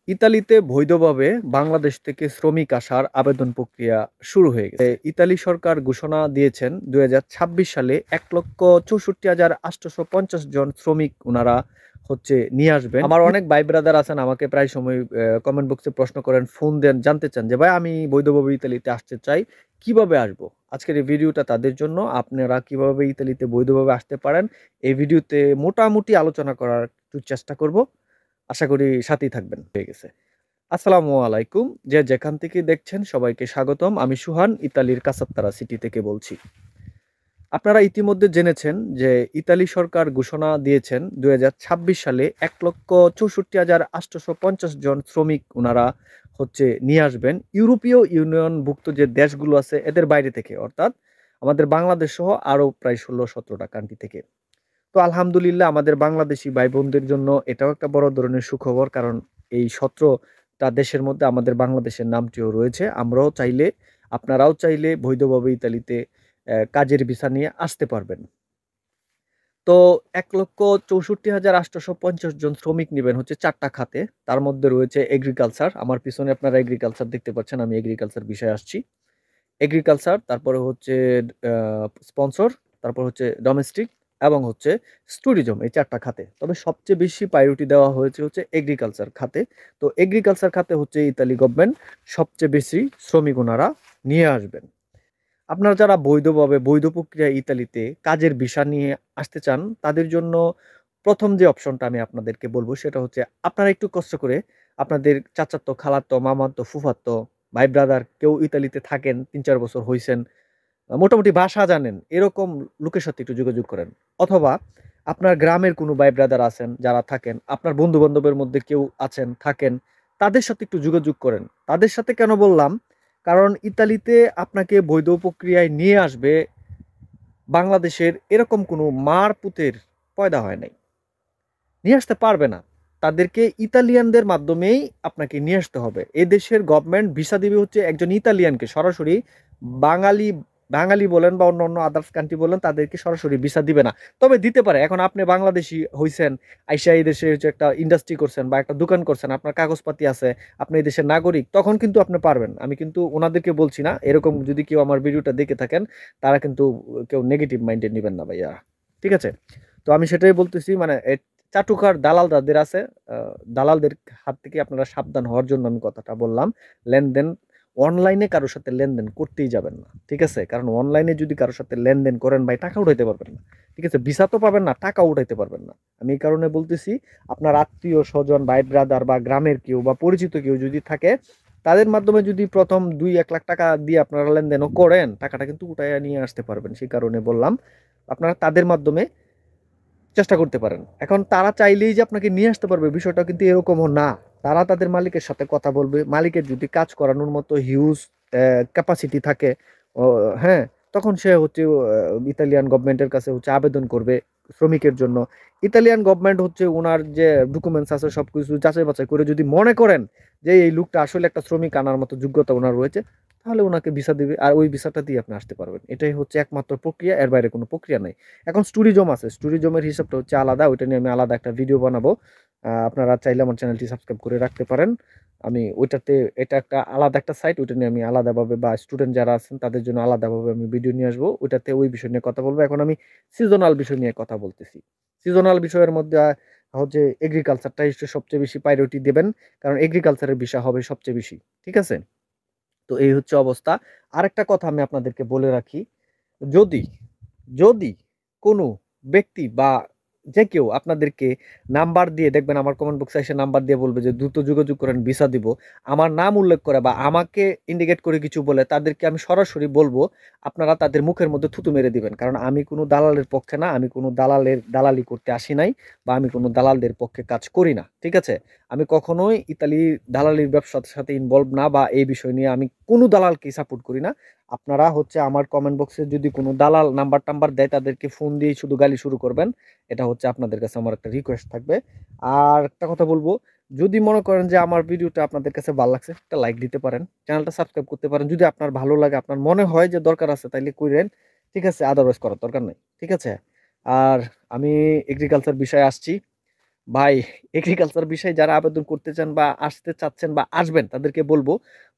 ইতালিতে বৈধভাবে বাংলাদেশ থেকে শ্রমিক আসার আবেদন প্রক্রিয়া শুরু হয়ে গেছে। ইতালি সরকার ঘোষণা দিয়েছেন ২০২৬ সালে ১,৬৪,৮৫০ জন শ্রমিক ওনারা নিয়ে আসবেন। আমার অনেক ভাই ব্রাদার আছেন, আমাকে প্রায় সময় কমেন্ট বক্সে প্রশ্ন করেন, ফোন দেন, জানতে চান যে ভাই আমি বৈধভাবে ইতালিতে আসতে চাই, কিভাবে আসবো? আজকের এই ভিডিওটা তাদের জন্য। আপনারা কিভাবে ইতালিতে বৈধভাবে আসতে পারেন এই ভিডিওতে মোটামুটি আলোচনা করার একটু চেষ্টা করব। আশা করি সাথেই থাকবেন। হয়ে গেছে। আসসালামু আলাইকুম। যে যেখান থেকে দেখছেন সবাইকে স্বাগতম। আমি সুহান, ইতালির কাসাত্তারা সিটি থেকে বলছি। আপনারা ইতিমধ্যে জেনেছেন যে ইতালি সরকার ঘোষণা দিয়েছেন ২০২৬ সালে ১,৬৪,৮৫০ জন শ্রমিক ওনারা নিয়ে আসবেন ইউরোপীয় ইউনিয়নভুক্ত যে দেশগুলো আছে এদের বাইরে থেকে, অর্থাৎ আমাদের বাংলাদেশ সহ আরো প্রায় ১৬-১৭টা কান্ট্রি থেকে। তো আলহামদুলিল্লাহ আমাদের বাংলাদেশি ভাই বোনদের জন্য এটাও একটা বড় ধরনের সুখবর, কারণ এই ১৭টা দেশের মধ্যে আমাদের বাংলাদেশের নামটিও রয়েছে। আমরাও চাইলে, আপনারাও চাইলে বৈধভাবে ইতালিতে কাজের ভিসা নিয়ে আসতে পারবেন। তো ১,৬৪,৮৫০ জন শ্রমিক নিবেন ৪টা খাতে। তার মধ্যে রয়েছে এগ্রিকালচার। আমার পিছনে আপনারা এগ্রিকালচার দেখতে পাচ্ছেন, আমি এগ্রিকালচার বিষয়ে আসছি। এগ্রিকালচার, তারপরে স্পন্সর, তারপর ডোমেস্টিক এবং ট্যুরিজম, এই ৪টা খাতে। তবে সবচেয়ে বেশি প্রায়োরিটি দেওয়া হয়েছে এগ্রিকালচার খাতে। তো এগ্রিকালচার খাতে ইতালি গভর্নমেন্ট সবচেয়ে বেশি শ্রমিক ওনারা নিয়ে আসবেন। আপনারা যারা বৈধভাবে বৈধ প্রক্রিয়ায় ইতালিতে কাজের ভিসা নিয়ে আসতে চান তাদের জন্য প্রথম যে অপশনটা আমি আপনাদেরকে বলবো সেটা আপনারা একটু কষ্ট করে আপনাদের চাচাতো, খালাতো, মামাতো, ফুফাতো, ভাই ব্রাদার কেউ ইতালিতে থাকেন, ৩-৪ বছর হইছেন, মোটামুটি ভাষা জানেন, এরকম লোকের সাথে একটু যোগাযোগ করেন। অথবা আপনার গ্রামের কোনো ভাই ব্রাদার আছেন যারা থাকেন, আপনার বন্ধু বান্ধবের মধ্যে কেউ আছেন থাকেন, তাদের সাথে একটু যোগাযোগ করেন। তাদের সাথে কেন বললাম, কারণ ইতালিতে আপনাকে বৈধ প্রক্রিয়ায় নিয়ে আসবে বাংলাদেশের এরকম কোনো মার পুতের পয়দা হয় নাই, নিয়ে আসতে পারবে না। তাদেরকে ইতালিয়ানদের মাধ্যমেই আপনাকে নিয়ে আসতে হবে। এই দেশের গভর্নমেন্ট ভিসা দিবে একজন ইতালিয়ানকে সরাসরি। বাঙালি বাঙালি বলেন বা অন্য অন্য আদার্স কান্ট্রি বলেন, তাদেরকে সরাসরি ভিসা দিবে না। তবে দিতে পারে। এখন আপনি বাংলাদেশি হইছেন, আইসা এই দেশে একটা ইন্ডাস্ট্রি করছেন বা একটা দোকান করছেন, আপনার কাগজপাতি আছে, আপনি এই দেশের নাগরিক, তখন কিন্তু আপনি পারবেন। আমি কিন্তু ওনাদেরকে বলছি না, এরকম যদি কেউ আমার ভিডিওটা দেখে থাকেন তারা কিন্তু কেউ নেগেটিভ মাইন্ডে নেবেন না ভাইয়া, ঠিক আছে? তো আমি সেটাই বলতেছি, মানে চাটুকার দালাল যাদের আছে, দালালদের হাত থেকে আপনারা সাবধান হওয়ার জন্য আমি কথাটা বললাম। লেনদেন অনলাইনে কারোর সাথে লেনদেন করতেই যাবেন না, ঠিক আছে? কারণ অনলাইনে যদি কারোর সাথে লেনদেন করেন ভাই, টাকা উঠাইতে পারবেন না, ঠিক আছে? ভিসা তো পাবেন না, টাকা উঠাইতে পারবেন না। আমি এই কারণে বলতেছি, আপনার আত্মীয় স্বজন, ভাই ব্রাদার বা গ্রামের কেউ বা পরিচিত কেউ যদি থাকে, তাদের মাধ্যমে যদি প্রথম ২-১ লাখ টাকা দিয়ে আপনারা লেনদেনও করেন, টাকাটা কিন্তু উঠাইয়া নিয়ে আসতে পারবেন। সেই কারণে বললাম আপনারা তাদের মাধ্যমে চেষ্টা করতে পারেন। এখন তারা চাইলেই যে আপনাকে নিয়ে আসতে পারবে বিষয়টা কিন্তু এরকমও না। তারা তাদের মালিকের সাথে কথা বলবে। মালিকের যদি কাজ করানোর মতো হিউজ ক্যাপাসিটি থাকে, ও হ্যাঁ, তখন সে ইতালিয়ান গভর্নমেন্টের কাছে আবেদন করবে শ্রমিকের জন্য। ইতালিয়ান গভর্নমেন্ট উনার যে ডকুমেন্টস আছে সবকিছু যাচাই বাছাই করে যদি মনে করেন যে এই লোকটা আসলে একটা শ্রমিক আনার মতো যোগ্যতা ওনার রয়েছে, তাহলে ওনাকে ভিসা দিবে, আর ওই ভিসাটা দিয়ে আপনি আসতে পারবেন। এটাই একমাত্র প্রক্রিয়া, এর বাইরে কোনো প্রক্রিয়া নাই। এখন ট্যুরিজম আছে, ট্যুরিজমের হিসাবটা আলাদা, ওইটা নিয়ে আমি আলাদা একটা ভিডিও বানাবো। আপনারা চাইলে আমার চ্যানেলটি সাবস্ক্রাইব করে রাখতে পারেন। আমি ওইটাতে, এটা একটা আলাদা একটা সাইট, ওইটা নিয়ে আমি আলাদাভাবে, বা স্টুডেন্ট যারা আছেন তাদের জন্য আলাদাভাবে আমি ভিডিও নিয়ে আসবো, ওইটাতে ওই বিষয় নিয়ে কথা বলবো। এখন আমি সিজনাল বিষয় নিয়ে কথা বলতেছি। সিজনাল বিষয়ের মধ্যে এগ্রিকালচারটা সবচেয়ে বেশি প্রায়োরিটি দেবেন, কারণ এগ্রিকালচারের বিষয় হবে সবচেয়ে বেশি, ঠিক আছে? তো এই অবস্থা। আরেকটা কথা আমি আপনাদেরকে বলে রাখি, যদি যদি কোনো ব্যক্তি বা যে কেউ আপনাদেরকে নাম্বার দিয়ে, দেখবেন আমার কমেন্ট বক্সে এসে নাম্বার দিয়ে বলবে যে দ্রুত যোগাযোগ করেন, ভিসা দিব, আমার নাম উল্লেখ করে বা আমাকে ইন্ডিকেট করে কিছু বলে, তাদেরকে আমি সরাসরি বলবো আপনারা তাদের মুখের মধ্যে থুতু মেরে দিবেন। কারণ আমি কোনো দালালের পক্ষে না, আমি কোনো দালালি করতে আসি নাই, বা আমি কোনো দালালদের পক্ষে কাজ করি না, ঠিক আছে? আমি কখনোই ইতালি দালালির ব্যবসার সাথে ইনভলভ না, বা এই বিষয় নিয়ে আমি কোনো দালালকে সাপোর্ট করি না। আপনারা আমার কমেন্ট বক্সে যদি কোনো দালাল নাম্বার টাম্বার দেয় তাদেরকে ফোন দিয়ে শুধু গালি শুরু করবেন। এটা আপনাদের কাছে আমার একটা রিকোয়েস্ট থাকবে। আর একটা কথা বলবো, যদি মনে করেন যে আমার ভিডিওটা আপনাদের কাছে ভালো লাগছে, একটা লাইক দিতে পারেন, চ্যানেলটা সাবস্ক্রাইব করতে পারেন। যদি আপনার ভালো লাগে, আপনার মনে হয় যে দরকার আছে, তাইলে কইরেন, ঠিক আছে? আদারওয়াইজ করার দরকার নাই, ঠিক আছে? আর আমি এগ্রিকালচার বিষয়ে আসছি। ভাই এগ্রিকালচার বিষয়ে যারা আবেদন করতে চান বা আসতে চাচ্ছেন বা আসবেন তাদেরকে বলবো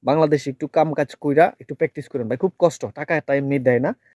বাংলাদেশে একটু কাম কাজ কইরা একটু প্র্যাকটিস করেন ভাই। খুব কষ্ট। টাকা এমনি দেয় না।